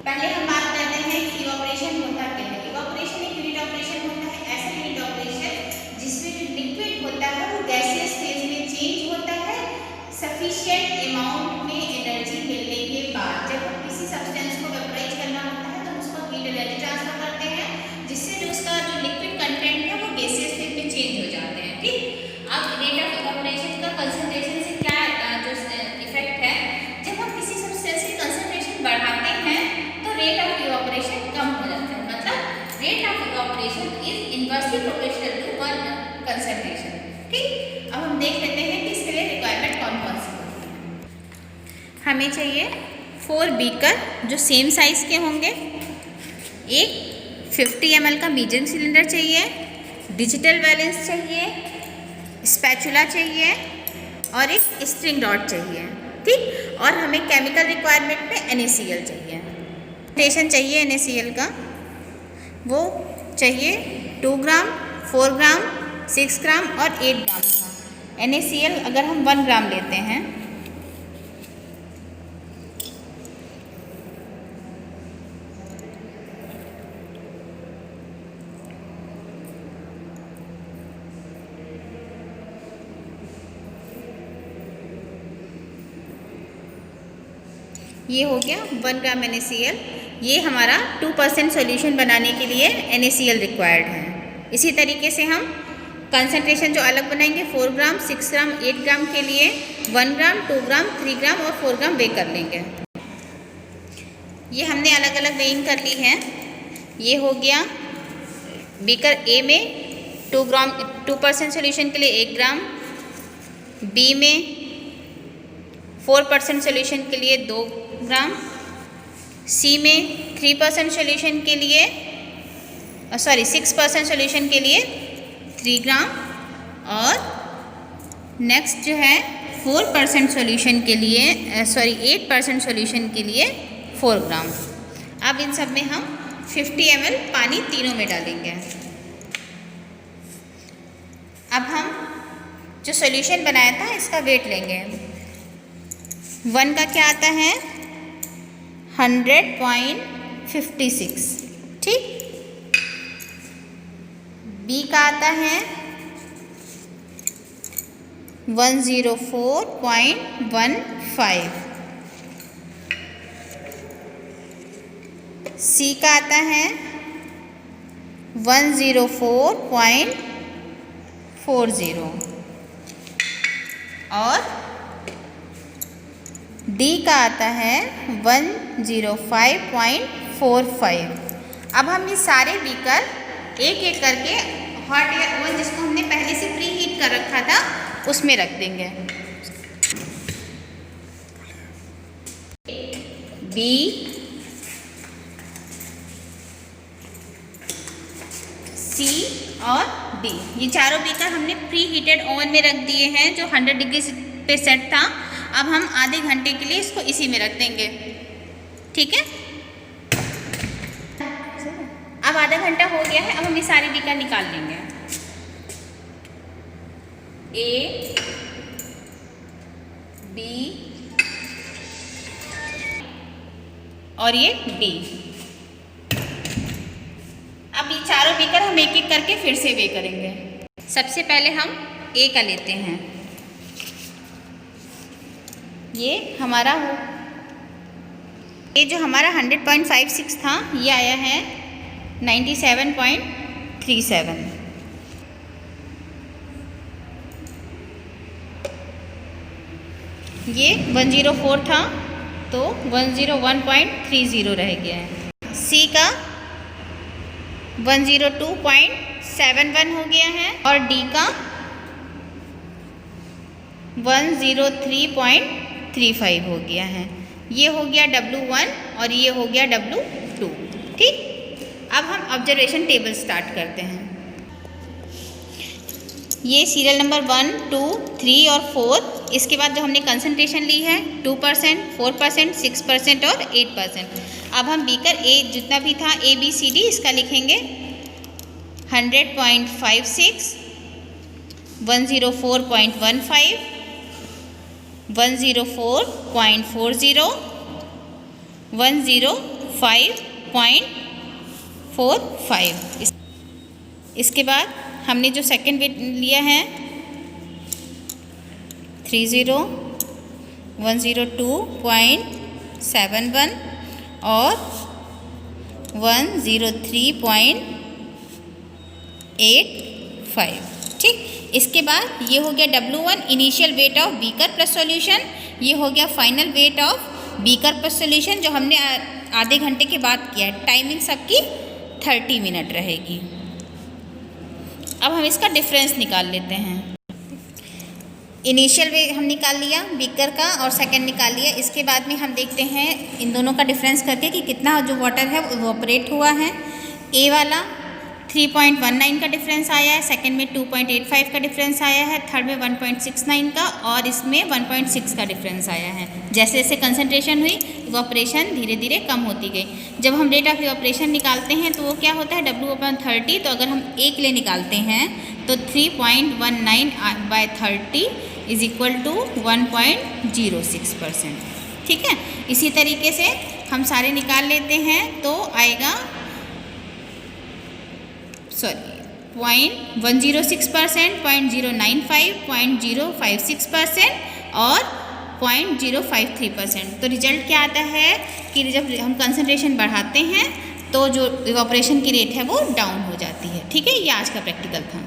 पहले हम बात करते हैं इवापोरेशन होता क्या है। इवापोरेशन एक यूनिट ऑपरेशन होता है, ऐसा यूनिट ऑपरेशन जिसमें जो लिक्विड होता है वो गैसियस फेज में चेंज होता है सफिशिएंट अमाउंट में एनर्जी मिलने के बाद। जब हम किसी सब्सटेंस को वेपोराइज करना होता है तो उसको हीट एनर्जी ट्रांसफर करते हैं, जिससे जो उसका जो लिक्विड कंटेंट है वो गैसियस फेज में चेंज हो जाते हैं। ठीक, अब रेट ऑफ इवापोरेशन का कंसंट्रेशन से क्या जो इफेक्ट है, जब हम किसी सब्सटेंस की कंसंट्रेशन बढ़ाते हैं तो रेट ऑफ इवापोरेशन कम हो जाता है। मतलब rate of evaporation is inversely proportional to one concentration. ठीक, अब हम देख लेते हैं कि इसके लिए रिक्वायरमेंट कौन कौन सी होती है। हमें चाहिए 4 बीकर जो सेम साइज के होंगे, एक 50 ml का मीडियम सिलेंडर चाहिए, डिजिटल बैलेंस चाहिए, स्पैचुला चाहिए और एक स्ट्रिंग रॉड चाहिए। ठीक, और हमें केमिकल रिक्वायरमेंट में NaCl चाहिए। स्टेशन चाहिए NaCl का, वो चाहिए 2 ग्राम, 4 ग्राम, 6 ग्राम और 8 ग्राम का। NaCl अगर हम 1 ग्राम लेते हैं ये हो गया 1 ग्राम NaCl। ये हमारा 2% सॉल्यूशन बनाने के लिए NaCl रिक्वायर्ड है। इसी तरीके से हम कंसंट्रेशन जो अलग बनाएंगे 4 ग्राम, 6 ग्राम, 8 ग्राम के लिए 1 ग्राम, 2 ग्राम, 3 ग्राम और 4 ग्राम वे कर लेंगे। ये हमने अलग अलग वेइंग कर ली है। ये हो गया बीकर ए में 2% सॉल्यूशन के लिए 1 ग्राम, बी में 4% सॉल्यूशन के लिए 2 ग्राम, सी में 3% सॉल्यूशन के लिए 6% सॉल्यूशन के लिए 3 ग्राम और नेक्स्ट जो है 8% सॉल्यूशन के लिए 4 ग्राम। अब इन सब में हम 50 ml पानी तीनों में डालेंगे। अब हम जो सॉल्यूशन बनाया था इसका वेट लेंगे। 1 का क्या आता है 100.56। ठीक, बी का आता है 104.15, सी का आता है 104.40 और डी का आता है 105.45। अब हम ये सारे बीकर एक एक करके हॉट एयर ओवन जिसको हमने पहले से प्री हीट कर रखा था उसमें रख देंगे। बी, सी और डी, ये चारों बीकर हमने प्री हीटेड ओवन में रख दिए हैं जो 100 डिग्री पे सेट था। अब हम आधे घंटे के लिए इसको इसी में रख देंगे। ठीक है, अब आधा घंटा हो गया है। अब हम ये सारी बीकर निकाल लेंगे। ए, बी और ये डी। अब ये चारों बीकर हम एक एक करके फिर से वे करेंगे। सबसे पहले हम ए का लेते हैं। ये हमारा ये जो हमारा 100.56 था ये आया है 97.37। ये 104 था तो 101.30 रह गया है। सी का 102.71 हो गया है और डी का 103.35 हो गया है। ये हो गया W1 और ये हो गया W2। ठीक, अब हम ऑब्जर्वेशन टेबल स्टार्ट करते हैं। ये सीरियल नंबर 1, 2, 3 और 4। इसके बाद जो हमने कंसंट्रेशन ली है 2%, 4%, 6% और 8%। अब हम बीकर ए जितना भी था ABCD इसका लिखेंगे 100.56, 104.15, 104.40, 5.45। इसके बाद हमने जो सेकेंड वेट लिया है 102.71 और 103.85। ठीक, इसके बाद ये हो गया W1 initial weight of beaker plus solution, ये हो गया final weight of beaker plus solution जो हमने आधे घंटे के बाद किया है। टाइमिंग सबकी 30 मिनट रहेगी। अब हम इसका डिफरेंस निकाल लेते हैं। इनिशियल वेट हम निकाल लिया बीकर का और सेकंड निकाल लिया। इसके बाद में हम देखते हैं इन दोनों का डिफरेंस करके कि कितना जो वाटर है वो इवोपरेट हुआ है। ए वाला 3.19 का डिफरेंस आया है, सेकंड में 2.85 का डिफरेंस आया है, थर्ड में 1.69 का और इसमें 1.6 का डिफरेंस आया है। जैसे जैसे कंसंट्रेशन हुई इवोपरेशन धीरे धीरे कम होती गई। जब हम रेट ऑफ इवोपरेशन निकालते हैं तो वो क्या होता है W/30। तो अगर हम एक ले निकालते हैं तो 3.19/30 इज इक्वल टू 1.06%। ठीक है, इसी तरीके से हम सारे निकाल लेते हैं तो आएगा 0.106%, 0.095, 0.056% और 0.053%। तो रिजल्ट क्या आता है कि जब हम कंसंट्रेशन बढ़ाते हैं तो जो इवोपरेशन की रेट है वो डाउन हो जाती है। ठीक है, ये आज का प्रैक्टिकल था।